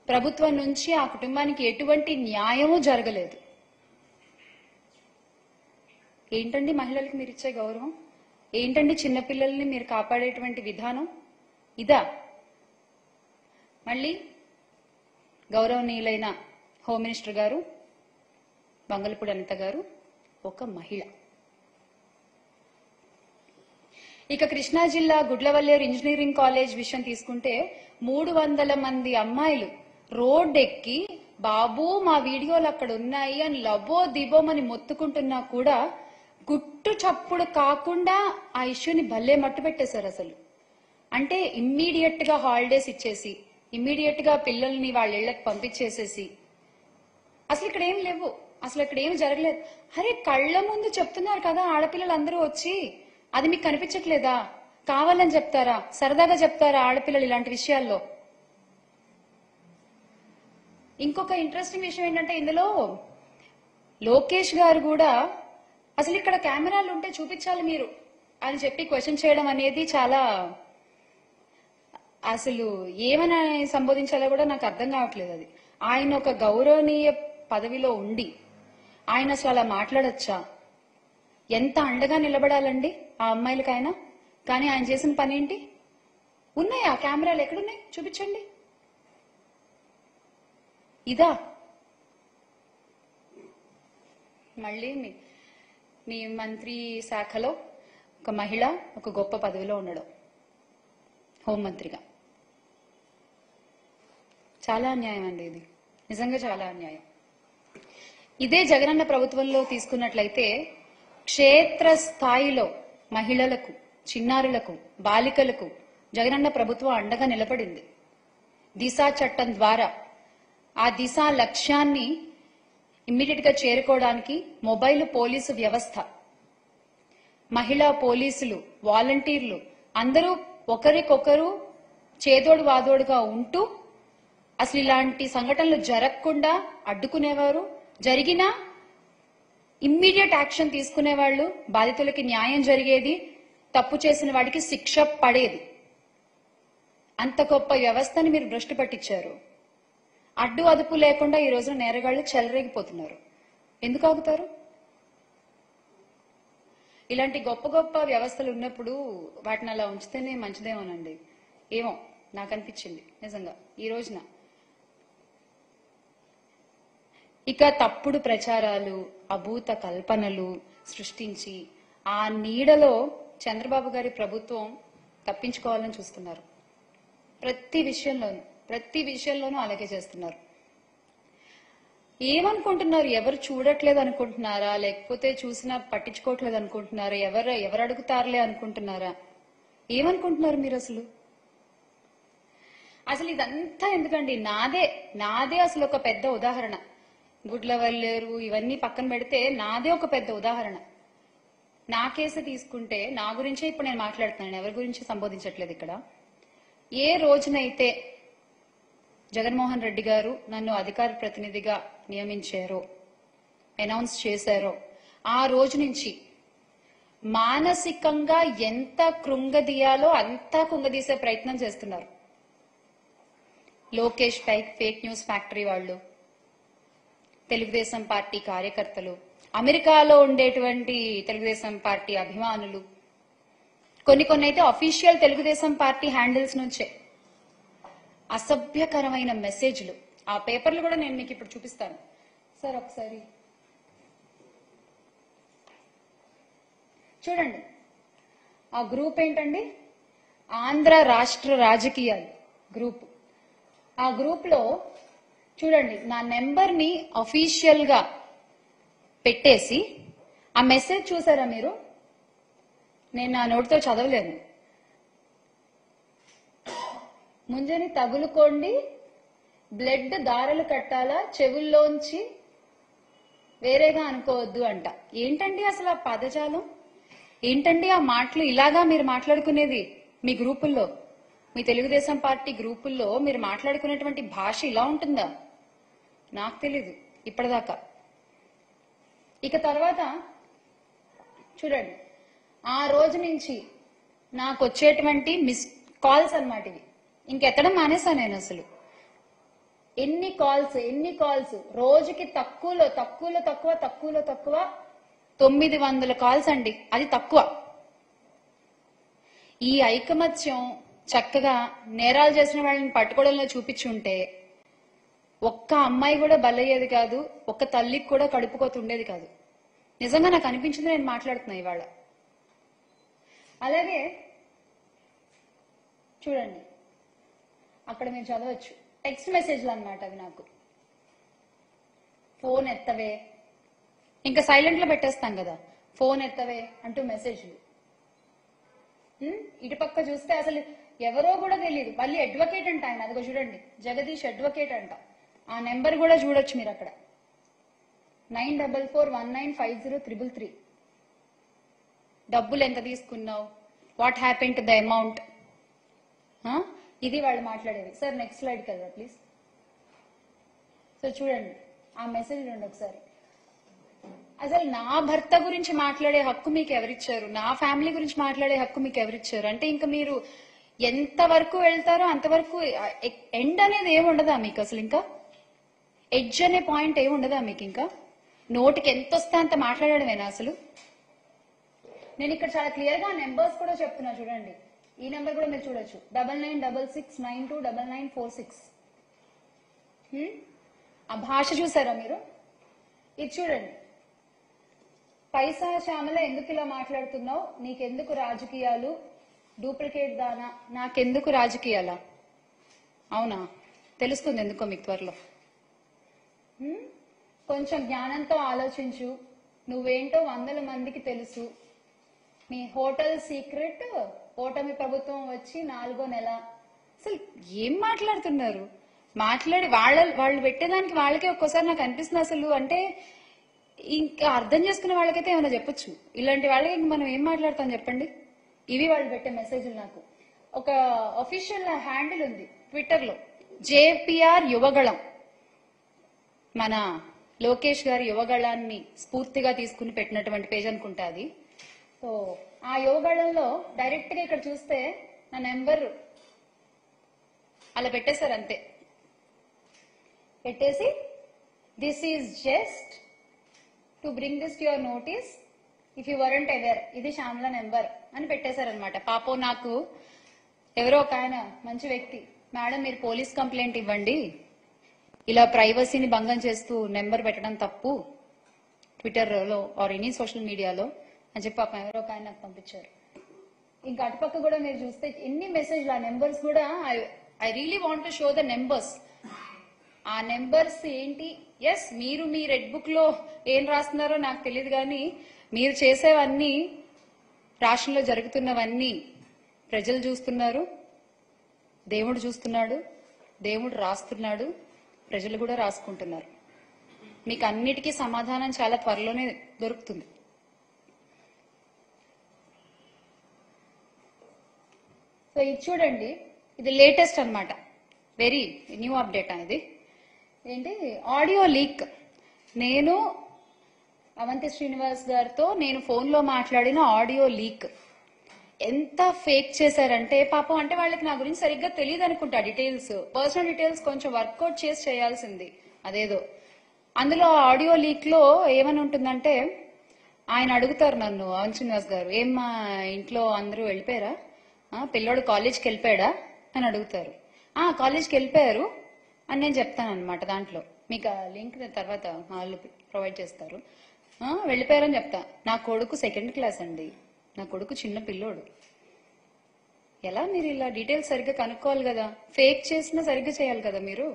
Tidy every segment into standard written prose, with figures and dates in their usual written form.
ప్రభుత్వం నుంచి ఆ కుటుంబానికి ఎటువంటి న్యాయమూ జరగలేదు. ఏంటండి మహిళలకు మీరు ఇచ్చే గౌరవం? ఏంటండి చిన్నపిల్లల్ని మీరు కాపాడేటువంటి విధానం? ఇదా? మళ్ళీ గౌరవనీయులైన హోమ్ మినిస్టర్ గారు బంగళపూడి అనిత గారు ఒక మహిళ. ఇక కృష్ణా జిల్లా గుడ్లవల్లేరు ఇంజనీరింగ్ కాలేజ్ విషయం తీసుకుంటే 300 మంది అమ్మాయిలు రోడ్డెక్కి బాబు మా వీడియోలు అక్కడ ఉన్నాయి అని లబో దిబోమని మొత్తుకుంటున్నా కూడా గుట్టు చప్పుడు కాకుండా ఆ ఇష్యూని భలే మట్టు పెట్టేశారు అసలు. అంటే ఇమ్మీడియట్ గా హాలిడేస్ ఇచ్చేసి ఇమ్మీడియట్ గా పిల్లల్ని వాళ్ళ ఇళ్లకు పంపించేసేసి అసలు ఇక్కడ ఏం లేవు, అసలు ఇక్కడ ఏం జరగలేదు. అరే కళ్ళ ముందు చెప్తున్నారు కదా ఆడపిల్లలందరూ వచ్చి, అది మీకు కనిపించట్లేదా? కావాలని చెప్తారా? సరదాగా చెప్తారా ఆడపిల్లలు ఇలాంటి విషయాల్లో? ఇంకొక ఇంట్రెస్టింగ్ విషయం ఏంటంటే ఇందులో లోకేష్ గారు కూడా అసలు ఇక్కడ కెమెరాలు ఉంటే చూపించాలి మీరు అని చెప్పి క్వశ్చన్ చేయడం అనేది చాలా, అసలు ఏమని సంబోధించాలో కూడా నాకు అర్థం కావట్లేదు. అది ఆయన ఒక గౌరవనీయ పదవిలో ఉండి ఆయన అసలు అలా మాట్లాడచ్చా? ఎంత అండగా నిలబడాలండి ఆ అమ్మాయిలకైనా. కానీ ఆయన చేసిన పని ఏంటి? ఉన్నాయా కెమెరాలు? ఎక్కడున్నాయి? చూపించండి. ఇదా? మళ్ళీ మీ మంత్రి శాఖలో ఒక మహిళ ఒక గొప్ప పదవిలో ఉండడం, హోంమంత్రిగా. చాలా అన్యాయం అండి ఇది, నిజంగా చాలా అన్యాయం. ఇదే జగనన్న ప్రభుత్వంలో తీసుకున్నట్లయితే క్షేత్ర స్థాయిలో మహిళలకు, చిన్నారులకు, బాలికలకు జగనన్న ప్రభుత్వం అండగా నిలబడింది. దిశ చట్టం ద్వారా ఆ దిశ లక్ష్యాన్ని ఇమ్మీడియట్ గా చేరుకోవడానికి మొబైల్ పోలీసు వ్యవస్థ, మహిళా పోలీసులు, వాలంటీర్లు అందరూ ఒకరికొకరు చేదోడు వాదోడుగా ఉంటూ అసలు ఇలాంటి సంఘటనలు జరగకుండా అడ్డుకునేవారు. జరిగినా ఇమ్మీడియట్ యాక్షన్ తీసుకునేవాళ్లు. బాధితులకి న్యాయం జరిగేది, తప్పు చేసిన వాడికి శిక్ష పడేది. అంత గొప్ప వ్యవస్థని మీరు భ్రష్టు పట్టించారు. అడ్డు అదుపు లేకుండా ఈ రోజున నేరగాళ్లు చెలరేగిపోతున్నారు. ఎందుకు ఆగుతారు? ఇలాంటి గొప్ప గొప్ప వ్యవస్థలు ఉన్నప్పుడు వాటిని అలా ఉంచితేనే మంచిదేమోనండి. ఏమో నాకు అనిపించింది నిజంగా ఈ రోజున. ఇక తప్పుడు ప్రచారాలు, అభూత కల్పనలు సృష్టించి ఆ నీడలో చంద్రబాబు గారి ప్రభుత్వం తప్పించుకోవాలని చూస్తున్నారు. ప్రతి విషయంలోనూ అలాగే చేస్తున్నారు. ఏమనుకుంటున్నారు? ఎవరు చూడట్లేదు అనుకుంటున్నారా? లేకపోతే చూసినా పట్టించుకోవట్లేదు అనుకుంటున్నారా? ఎవరు అడుగుతారులే అనుకుంటున్నారా? ఏమనుకుంటున్నారు మీరు అసలు? అసలు ఇదంతా ఎందుకండి? నాదే అసలు ఒక పెద్ద ఉదాహరణ. గుడ్లవల్లేరు ఇవన్నీ పక్కన పెడితే నాదే ఒక పెద్ద ఉదాహరణ. నా కేసు తీసుకుంటే నా గురించే ఇప్పుడు నేను మాట్లాడుతున్నాను, ఎవరి గురించి సంబోధించట్లేదు ఇక్కడ. ఏ రోజునైతే జగన్మోహన్ రెడ్డి గారు నన్ను అధికార ప్రతినిధిగా నియమించారో, అనౌన్స్ చేశారో, ఆ రోజు నుంచి మానసికంగా ఎంత కృంగదీయాలో అంతా కుంగదీసే ప్రయత్నం చేస్తున్నారు. లోకేష్ ఫేక్ న్యూస్ ఫ్యాక్టరీ వాళ్ళు, తెలుగుదేశం పార్టీ కార్యకర్తలు, అమెరికాలో ఉండేటువంటి తెలుగుదేశం పార్టీ అభిమానులు, కొన్ని అయితే అఫీషియల్ తెలుగుదేశం పార్టీ హ్యాండిల్స్ నుంచే అసభ్యకరమైన మెసేజ్లు. ఆ పేపర్లు కూడా నేను మీకు ఇప్పుడు చూపిస్తాను సార్, ఒకసారి చూడండి. ఆ గ్రూప్ ఏంటండి? ఆంధ్ర రాష్ట్ర రాజకీయాలు గ్రూప్. ఆ గ్రూప్ లో చూడండి, నా నెంబర్ ని అఫీషియల్ గా పెట్టేసి ఆ మెసేజ్ చూసారా మీరు? నేను నా నోటితో చదవలేను. ముంజని తగులుకోండి, బ్లడ్ దారలు కట్టాలా, చెవుల్లోంచి వేరేగా అనుకోవద్దు అంట. ఏంటండి అసలు ఆ పదజాలం? ఏంటండి ఆ మాటలు? ఇలాగా మీరు మాట్లాడుకునేది మీ గ్రూపుల్లో, మీ తెలుగుదేశం పార్టీ గ్రూపుల్లో మీరు మాట్లాడుకునేటువంటి భాష ఇలా ఉంటుందా? నాకు తెలీదు ఇప్పటిదాకా. ఇక తర్వాత చూడండి, ఆ రోజు నుంచి నాకు వచ్చేటువంటి మిస్ కాల్స్ అన్నమాట ఇవి. ఇంకెత్తడం మానేసా నేను. అసలు ఎన్ని కాల్స్ రోజుకి తక్కువ 900 కాల్స్ అండి. అది తక్కువ. ఈ ఐకమత్యం చక్కగా నేరాలు చేసిన వాళ్ళని పట్టుకోవడంలో చూపించుంటే ఒక్క అమ్మాయి కూడా బలయ్యేది కాదు, ఒక్క తల్లికి కూడా కడుపుకోతుండేది కాదు. నిజంగా నాకు అనిపించింది, నేను మాట్లాడుతున్నా ఇవాళ. అలాగే చూడండి, అక్కడ మీరు చదవచ్చు, టెక్స్ట్ మెసేజ్లు అన్నమాట అవి. నాకు ఫోన్ ఎత్తవే, ఇంకా సైలెంట్ లో పెట్టేస్తాం కదా, ఫోన్ ఎత్తవే అంటూ మెసేజ్లు. ఇటుపక్క చూస్తే అసలు ఎవరో కూడా తెలియదు. మళ్ళీ అడ్వకేట్ అంట ఆయన, అదిగో చూడండి, జగదీష్ అడ్వకేట్ అంట. ఆ నెంబర్ కూడా చూడొచ్చు మీరు అక్కడ, 9441950333. డబ్బులు ఎంత తీసుకున్నావు, what happen to the amount, ఇది వాళ్ళు మాట్లాడేది. సార్ నెక్స్ట్ స్లైడ్ కదా ప్లీజ్. సో చూడండి ఆ మెసేజ్ రండి ఒకసారి. అసలు నా భర్త గురించి మాట్లాడే హక్కు మీకు ఎవరిచ్చారు, నా ఫ్యామిలీ గురించి మాట్లాడే హక్కు మీకు ఎవరిచ్చారు? అంటే ఇంకా మీరు ఎంత వరకు వెళ్తారో అంతవరకు ఎండ్ అనేది ఏముండదా మీకు? అసలు ఇంకా ఎడ్జ్ అనే పాయింట్ ఏముండదా మీకు? ఇంకా నోటికి ఎంత వస్తే అంత మాట్లాడడమేనా అసలు? నేను ఇక్కడ చాలా క్లియర్ గా నెంబర్స్ కూడా చెప్తున్నా చూడండి. ఈ నెంబర్ కూడా మీరు చూడొచ్చు, 9966929946. ఆ భాష చూసారా మీరు? ఇది చూడండి, పైసా శ్యామల ఎందుకు ఇలా మాట్లాడుతున్నావు, నీకెందుకు రాజకీయాలు, డూప్లికేట్ దానా, నాకెందుకు రాజకీయాలా? అవునా, తెలుస్తుంది ఎందుకో మీకు త్వరలో. కొంచెం జ్ఞానంతో ఆలోచించు, నువ్వేంటో 100 మందికి తెలుసు. మీ హోటల్ సీక్రెట్, ఓటమి ప్రభుత్వం వచ్చి 4వ నెల. అసలు ఏం మాట్లాడుతున్నారు? మాట్లాడి వాళ్ళు పెట్టేదానికి వాళ్ళకే ఒక్కోసారి నాకు అనిపిస్తుంది అసలు. అంటే ఇంకా అర్థం చేసుకునే వాళ్ళకైతే ఏమైనా చెప్పొచ్చు, ఇలాంటి వాళ్ళకి మనం ఏం మాట్లాడతాం చెప్పండి? ఇవి వాళ్ళు పెట్టే మెసేజ్లు. నాకు ఒక అఫీషియల్ హ్యాండిల్ ఉంది ట్విట్టర్ లో, జేపీఆర్ యువగళం. మన లోకేష్ గారి యువగళాన్ని స్ఫూర్తిగా తీసుకుని పెట్టినటువంటి పేజ్ అనుకుంటా అది. సో ఆ యువగళంలో డైరెక్ట్ గా ఇక్కడ చూస్తే నా నెంబర్ అలా పెట్టేశారు అంతే. పెట్టేసి this is just to bring this to your notice if you weren't aware, ఇది శ్యామల నెంబర్ అని పెట్టేశారనమాట. పాపం నాకు ఎవరో ఒక ఆయన మంచి వ్యక్తి, మేడం మీరు పోలీస్ కంప్లైంట్ ఇవ్వండి, ఇలా ప్రైవసీని భంగం చేస్తూ నెంబర్ పెట్టడం తప్పు ట్విట్టర్లో ఆర్ ఎనీ సోషల్ మీడియాలో అని చెప్పి పాపం ఎవరో ఒక ఆయన నాకు పంపించారు. ఇంకా అటుపక్క కూడా మీరు చూస్తే ఎన్ని మెసేజ్లు, ఆ నెంబర్స్ కూడా I really want to show the numbers. ఆ నెంబర్స్ ఏంటి? ఎస్, మీరు మీ రెడ్ బుక్ లో ఏం రాస్తున్నారో నాకు తెలియదు, కానీ మీరు చేసేవన్నీ, రాష్ట్రంలో జరుగుతున్నవన్నీ ప్రజలు చూస్తున్నారు, దేవుడు చూస్తున్నాడు, దేవుడు రాస్తున్నాడు, ప్రజలు కూడా రాసుకుంటున్నారు. మీకు అన్నిటికీ సమాధానం చాలా త్వరలోనే దొరుకుతుంది. సో ఇది చూడండి, ఇది లేటెస్ట్ అన్నమాట, వెరీ న్యూ అప్డేట్ అనేది. ఏంటి? Audio leak. నేను అవంతి శ్రీనివాస్ గారితో నేను ఫోన్లో మాట్లాడిన ఆడియో లీక్. ఎంత ఫేక్ చేశారంటే పాపం, అంటే వాళ్ళకి నా గురించి సరిగ్గా తెలియదు అనుకుంటా, డీటెయిల్స్, పర్సనల్ డీటెయిల్స్ కొంచెం వర్కౌట్ చేసి చేయాల్సింది అదేదో. అందులో ఆడియో లీక్ లో ఏమని ఉంటుందంటే, ఆయన అడుగుతారు నన్ను, అవంతి శ్రీనివాస్ గారు, ఏం మా ఇంట్లో అందరూ వెళ్ళిపోయారా, పిల్లోడు కాలేజ్కి వెళ్ళిపోయాడా అని అడుగుతారు. కాలేజ్కి వెళ్ళిపోయారు అని నేను చెప్తాను అనమాట. దాంట్లో మీకు ఆ లింక్ తర్వాత వాళ్ళు ప్రొవైడ్ చేస్తారు. వెళ్ళిపోయారని చెప్తా. నా కొడుకు 2nd క్లాస్ అండి, నా కొడుకు చిన్న పిల్లోడు. ఎలా మీరు ఇలా డీటెయిల్స్ సరిగ్గా కనుక్కోవాలి కదా, ఫేక్ చేసినా సరిగ్గా చేయాలి కదా మీరు.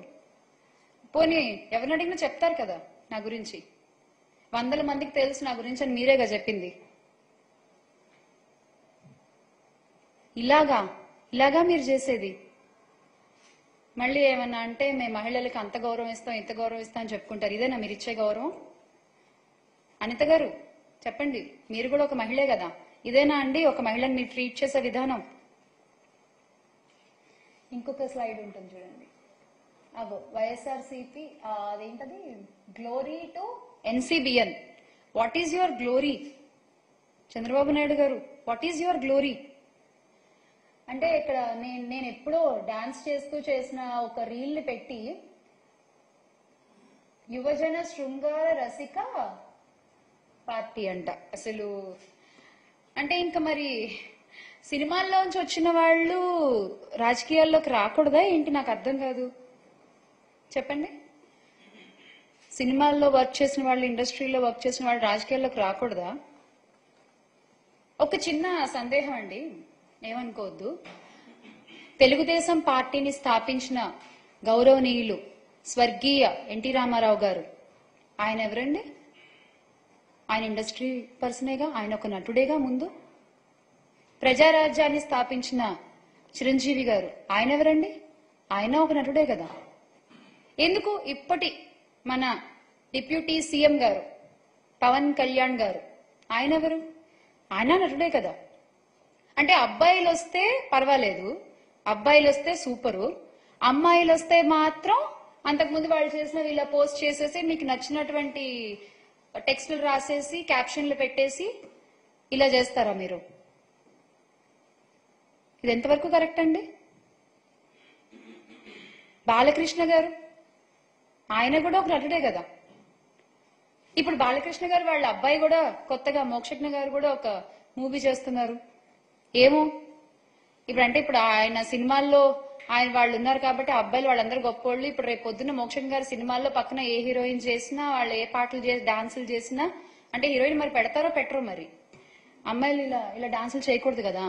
పోనీ ఎవరిని అడిగినా చెప్తారు కదా నా గురించి, 100 మందికి తెలుసు నా గురించి అని మీరేగా చెప్పింది. ఇలాగా మీరు చేసేది. మళ్ళీ ఏమన్నా అంటే మేము మహిళలకు అంత గౌరవం ఇస్తాం, ఇంత గౌరవం ఇస్తాం అని చెప్పుకుంటారు. ఇదేనా మీరు ఇచ్చే గౌరవం? అనిత గారు చెప్పండి, మీరు కూడా ఒక మహిళే కదా, ఇదేనా అండి ఒక మహిళని మీరు ట్రీట్ చేసే విధానం? ఇంకొక స్లైడ్ ఉంటుంది చూడండి, అగో వైఎస్ఆర్సీపీ, అదేంటది, glory to ఎన్సీబిఎన్. What is your glory? Chandrababu Naidu గారు, వాట్ ఈజ్ యువర్ గ్లోరీ? అంటే ఇక్కడ నేను ఎప్పుడో డాన్స్ చేస్తూ చేసిన ఒక రీల్ ని పెట్టి యువజన శృంగార రసిక పార్టీ అంట. అసలు అంటే ఇంకా మరి సినిమాల్లోంచి వచ్చిన వాళ్ళు రాజకీయాల్లోకి రాకూడదా ఏంటి? నాకు అర్థం కాదు, చెప్పండి. సినిమాల్లో వర్క్ చేసిన వాళ్ళు, ఇండస్ట్రీలో వర్క్ చేసిన వాళ్ళు రాజకీయాల్లోకి రాకూడదా? ఒక చిన్న సందేహం అండి, ఏమనుకోవద్దు. తెలుగుదేశం పార్టీని స్థాపించిన గౌరవనీయులు స్వర్గీయ ఎన్టీ రామారావు గారు, ఆయన ఎవరండి? ఆయన ఇండస్ట్రీ పర్సనేగా, ఆయన ఒక నటుడేగా ముందు. ప్రజారాజ్యాన్ని స్థాపించిన చిరంజీవి గారు, ఆయన ఎవరండి? ఆయన ఒక నటుడే కదా. ఎందుకు ఇప్పటి మన డిప్యూటీ సీఎం గారు పవన్ కళ్యాణ్ గారు, ఆయన ఎవరు? ఆయన నటుడే కదా. అంటే అబ్బాయిలు వస్తే పర్వాలేదు, అబ్బాయిలు వస్తే సూపరు, అమ్మాయిలు వస్తే మాత్రం అంతకుముందు వాళ్ళు చేసినవి ఇలా పోస్ట్ చేసేసి మీకు నచ్చినటువంటి టెక్స్టులు రాసేసి క్యాప్షన్లు పెట్టేసి ఇలా చేస్తారా మీరు? ఇది ఎంతవరకు కరెక్ట్ అండి? బాలకృష్ణ గారు, ఆయన కూడా ఒక నటుడే కదా. ఇప్పుడు బాలకృష్ణ గారు వాళ్ళ అబ్బాయి కూడా కొత్తగా మోక్షజ్ఞ గారు కూడా ఒక మూవీ చేస్తున్నారు. ఏమో ఇప్పుడు అంటే ఇప్పుడు ఆయన సినిమాల్లో ఆయన వాళ్ళు ఉన్నారు కాబట్టి అబ్బాయిలు వాళ్ళందరూ గొప్పోళ్ళు. ఇప్పుడు రేపు పొద్దున్న మోక్షజ్ఞ గారి సినిమాల్లో పక్కన ఏ హీరోయిన్ చేసినా, వాళ్ళు ఏ పాటలు చేసి డాన్సులు చేసినా అంటే హీరోయిన్ మరి పెడతారో పెట్టరో. మరి అమ్మాయిలు ఇలా ఇలా డాన్సులు చేయకూడదు కదా.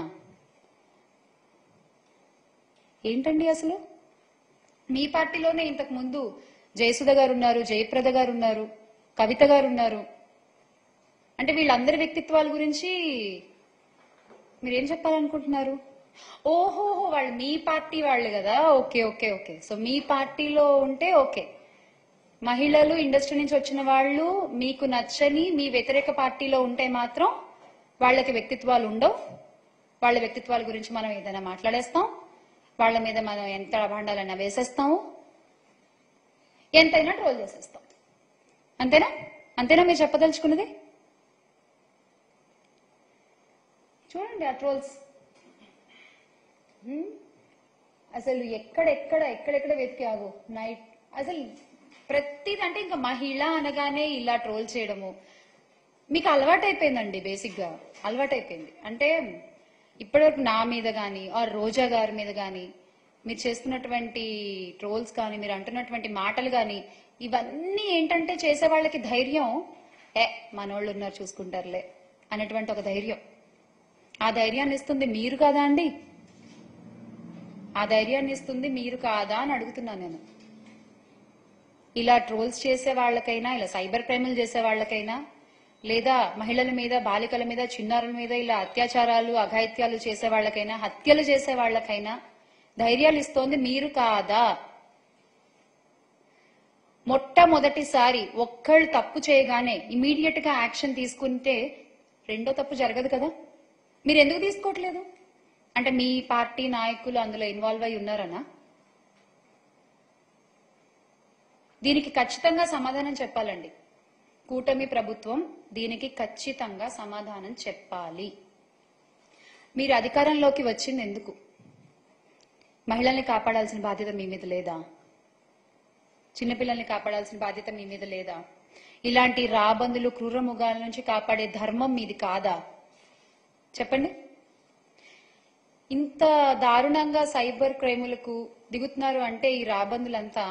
ఏంటండి అసలు? మీ పార్టీలోనే ఇంతకు ముందు జయసుధ గారు ఉన్నారు, జయప్రద గారు ఉన్నారు, కవిత గారు ఉన్నారు. అంటే వీళ్ళందరి వ్యక్తిత్వాల గురించి మీరేం చెప్పాలనుకుంటున్నారు? ఓహోహో, వాళ్ళు మీ పార్టీ వాళ్ళు కదా. Okay okay okay. సో మీ పార్టీలో ఉంటే ఓకే. మహిళలు ఇండస్ట్రీ నుంచి వచ్చిన వాళ్ళు మీకు నచ్చని మీ వ్యతిరేక పార్టీలో ఉంటే మాత్రం వాళ్ళకి వ్యక్తిత్వాలు ఉండవు. వాళ్ళ వ్యక్తిత్వాల గురించి మనం ఏదైనా మాట్లాడేస్తాం, వాళ్ళ మీద మనం ఎంత అభాండాలైనా వేసేస్తాము, ఎంతైనా ట్రోల్ చేసేస్తాం. అంతేనా? అంతేనా మీరు చెప్పదలుచుకున్నది? చూడండి ఆ ట్రోల్స్ అసలు ఎక్కడెక్కడ వెతికి ఆగు నైట్. అసలు ప్రతిది అంటే ఇంకా మహిళ అనగానే ఇలా ట్రోల్ చేయడము మీకు అలవాటైపోయిందండి. బేసిక్ గా అలవాటైపోయింది. అంటే ఇప్పటివరకు నా మీద కానీ ఆర్ రోజా గారి మీద కానీ మీరు చేస్తున్నటువంటి ట్రోల్స్ కానీ మీరు అంటున్నటువంటి మాటలు కానీ ఇవన్నీ ఏంటంటే చేసే వాళ్ళకి ధైర్యం, మనోళ్ళు ఉన్నారు చూసుకుంటారులే అనేటువంటి ఒక ధైర్యం. ఆ ధైర్యాన్ని ఇస్తుంది మీరు కాదా అండి? ఆ ధైర్యాన్ని ఇస్తుంది మీరు కాదా అని అడుగుతున్నాను నేను. ఇలా ట్రోల్స్ చేసే వాళ్ళకైనా, ఇలా సైబర్ క్రైమ్లు చేసే వాళ్ళకైనా, లేదా మహిళల మీద, బాలికల మీద, చిన్నారుల మీద ఇలా అత్యాచారాలు అఘాయిత్యాలు చేసే వాళ్ళకైనా, హత్యలు చేసే వాళ్ళకైనా ధైర్యాలు ఇస్తోంది మీరు కాదా? మొట్టమొదటిసారి ఒక్కళ్ళు తప్పు చేయగానే ఇమీడియట్ గా యాక్షన్ తీసుకుంటే రెండో తప్పు జరగదు కదా. మీరు ఎందుకు తీసుకోవట్లేదు? అంటే మీ పార్టీ నాయకులు అందులో ఇన్వాల్వ్ అయి ఉన్నారనా? దీనికి ఖచ్చితంగా సమాధానం చెప్పాలండి. కూటమి ప్రభుత్వం దీనికి ఖచ్చితంగా సమాధానం చెప్పాలి. మీరు అధికారంలోకి వచ్చింది ఎందుకు? మహిళల్ని కాపాడాల్సిన బాధ్యత మీ మీద లేదా? చిన్నపిల్లల్ని కాపాడాల్సిన బాధ్యత మీ మీద లేదా? ఇలాంటి రాబందులు, క్రూరముగాల నుంచి కాపాడే ధర్మం మీది కాదా? చెప్పండి. ఇంత దారుణంగా సైబర్ క్రైములకు దిగుతున్నారు అంటే ఈ రాబందులంతా,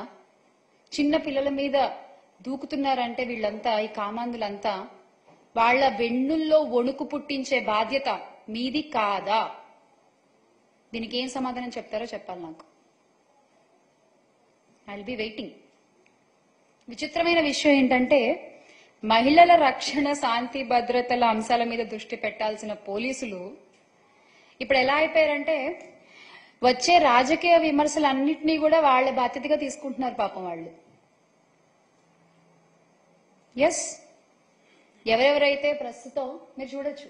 చిన్న పిల్లల మీద దూకుతున్నారంటే వీళ్ళంతా, ఈ కామాందులంతా వాళ్ళ వెన్నుల్లో వణుకు పుట్టించే బాధ్యత మీది కాదా? దీనికి ఏం సమాధానం చెప్తారో చెప్పాలి నాకు. I will be waiting. విచిత్రమైన విషయం ఏంటంటే మహిళల రక్షణ, శాంతి భద్రతల అంశాల మీద దృష్టి పెట్టాల్సిన పోలీసులు ఇప్పుడు ఎలా అయిపోయారంటే వచ్చే రాజకీయ విమర్శలన్నింటినీ కూడా వాళ్ళ బాధ్యతగా తీసుకుంటున్నారు పాపం వాళ్ళు. ఎస్, ఎవరెవరైతే ప్రస్తుతం మీరు చూడొచ్చు,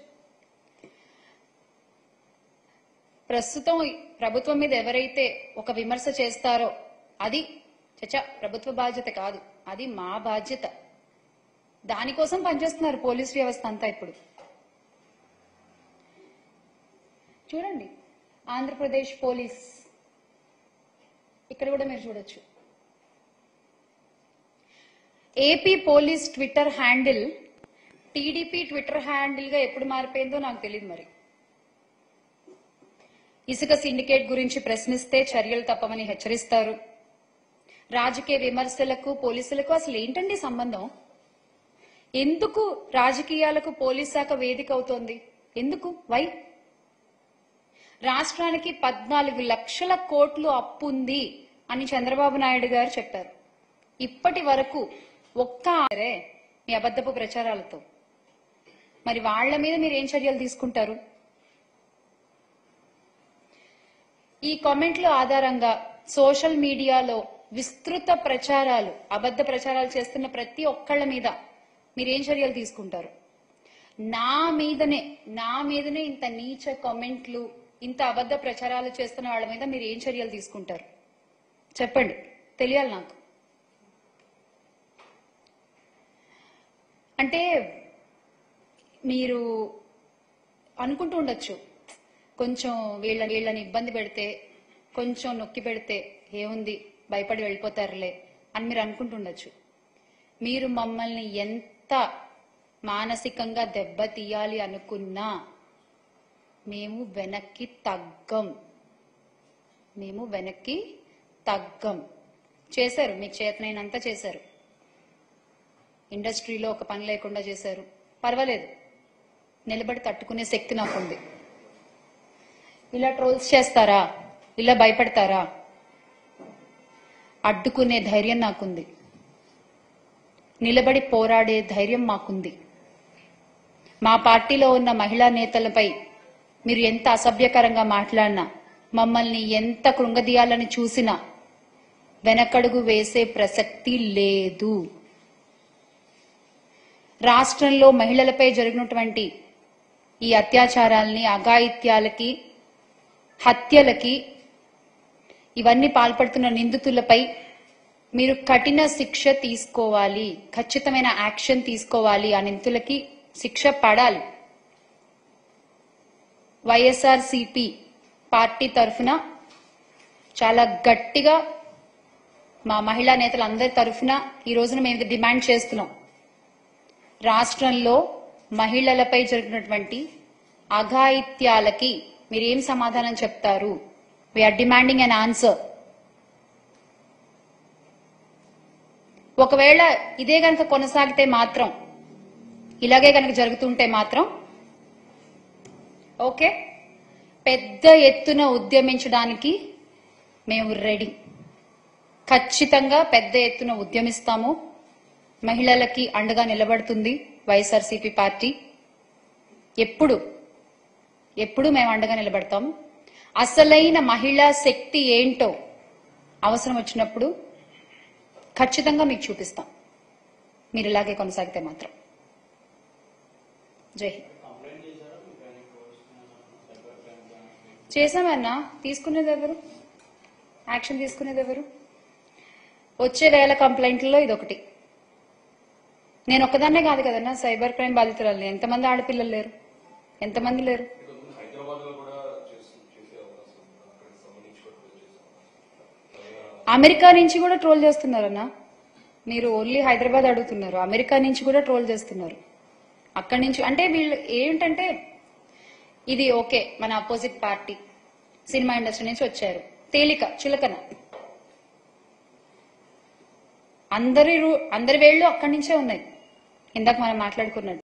ప్రస్తుతం ప్రభుత్వం మీద ఎవరైతే ఒక విమర్శ చేస్తారో అది చచ్చా ప్రభుత్వ బాధ్యత కాదు, అది మా బాధ్యత. దానికోసం పనిచేస్తున్నారు పోలీస్ వ్యవస్థ అంతా. ఇప్పుడు చూడండి ఆంధ్రప్రదేశ్ పోలీస్, ఇక్కడ కూడా మీరు చూడొచ్చు. AP police Twitter handle TDP Twitter handle గా ఎప్పుడు మారిపోయిందో నాకు తెలియదు. మరి ఇసుక సిండికేట్ గురించి ప్రశ్నిస్తే చర్యలు తప్పమని హెచ్చరిస్తారు. రాజకీయ విమర్శలకు పోలీసులకు అసలు ఏంటండి సంబంధం? ఎందుకు రాజకీయాలకు పోలీస్ శాఖ వేదిక అవుతోంది? ఎందుకు? వై? రాష్ట్రానికి 14 లక్షల కోట్లు అప్పుంది అని చంద్రబాబు నాయుడు గారు చెప్పారు. ఇప్పటి వరకు మీ అబద్ధపు ప్రచారాలతో మరి వాళ్ల మీద మీరు ఏం చర్యలు తీసుకుంటారు? ఈ కామెంట్ల ఆధారంగా సోషల్ మీడియాలో విస్తృత ప్రచారాలు, అబద్ధ ప్రచారాలు చేస్తున్న ప్రతి ఒక్కళ్ళ మీద మీరేం చర్యలు తీసుకుంటారు? నా మీదనే ఇంత నీచ కామెంట్లు, ఇంత అబద్ధ ప్రచారాలు చేస్తున్న వాళ్ళ మీద మీరు ఏం చర్యలు తీసుకుంటారు? చెప్పండి, తెలియాలి నాకు. అంటే మీరు అనుకుంటూ ఉండొచ్చు, కొంచెం వీళ్ళని ఇబ్బంది పెడితే, కొంచెం నొక్కి పెడితే ఏముంది, భయపడి వెళ్ళిపోతారులే అని మీరు అనుకుంటుండొచ్చు. మీరు మమ్మల్ని ఎంత మానసికంగా దెబ్బతీయాలి అనుకున్నా మేము వెనక్కి తగ్గం. చేశారు, మీకు చేతనైనంత చేశారు. ఇండస్ట్రీలో ఒక పని లేకుండా చేశారు, పర్వాలేదు, నిలబడి తట్టుకునే శక్తి నాకుంది. ఇలా ట్రోల్స్ చేస్తారా, ఇలా భయపడతారా, అడ్డుకునే ధైర్యం నాకుంది, నిలబడి పోరాడే ధైర్యం మాకుంది. మా పార్టీలో ఉన్న మహిళా నేతలపై మీరు ఎంత అసభ్యకరంగా మాట్లాడినా, మమ్మల్ని ఎంత కృంగదీయాలని చూసినా వెనకడుగు వేసే ప్రసక్తి లేదు. రాష్ట్రంలో మహిళలపై జరిగినటువంటి ఈ అత్యాచారాల్ని, అఘాయిత్యాలకి, హత్యలకి, ఇవన్నీ పాల్పడుతున్న నిందితులపై మీరు కఠిన శిక్ష తీసుకోవాలి, ఖచ్చితమైన యాక్షన్ తీసుకోవాలి. ఆ నిందితులకి శిక్ష పడాలి. వైఎస్ఆర్సీపీ పార్టీ తరఫున చాలా గట్టిగా మా మహిళా నేతలందరి తరఫున ఈ రోజున మేము డిమాండ్ చేస్తున్నాం. రాష్ట్రంలో మహిళలపై జరిగినటువంటి అఘాయిత్యాలకి మీరేం సమాధానం చెప్తారు? We're demanding an answer. ఒకవేళ ఇదే గనక కొనసాగితే మాత్రం, ఇలాగే గనక జరుగుతుంటే మాత్రం ఓకే, పెద్ద ఎత్తున ఉద్యమించడానికి మేము రెడీ. ఖచ్చితంగా పెద్ద ఎత్తున ఉద్యమిస్తాము. మహిళలకి అండగా నిలబడుతుంది వైఎస్ఆర్సీపీ పార్టీ. ఎప్పుడు మేము అండగా నిలబడతాము. అసలైన మహిళా శక్తి ఏంటో అవసరం వచ్చినప్పుడు ఖచ్చితంగా మీకు చూపిస్తాం, మీరు ఇలాగే కొనసాగితే మాత్రం. జై హింద్. చేశామన్నా, తీసుకునేది ఎవరు, యాక్షన్ తీసుకునేది ఎవరు? వచ్చే 1000 కంప్లైంట్లలో ఇదొకటి. నేను ఒక్కదాన్నే కాదు కదన్నా సైబర్ క్రైమ్ బాధితురాలు. ఎంతమంది ఆడపిల్లలు లేరు, ఎంతమంది లేరు? అమెరికా నుంచి కూడా ట్రోల్ చేస్తున్నారన్నా. మీరు ఓన్లీ హైదరాబాద్ అడుగుతున్నారు, అమెరికా నుంచి కూడా ట్రోల్ చేస్తున్నారు. అక్కడి నుంచి అంటే వీళ్ళు ఏంటంటే, ఇది ఓకే మన అపోజిట్ పార్టీ, సినిమా ఇండస్ట్రీ నుంచి వచ్చారు, తేలిక చులకన, అందరి వేళ్లు అక్కడి నుంచే ఉన్నాయి. ఇందాక మనం మాట్లాడుకున్నట్టు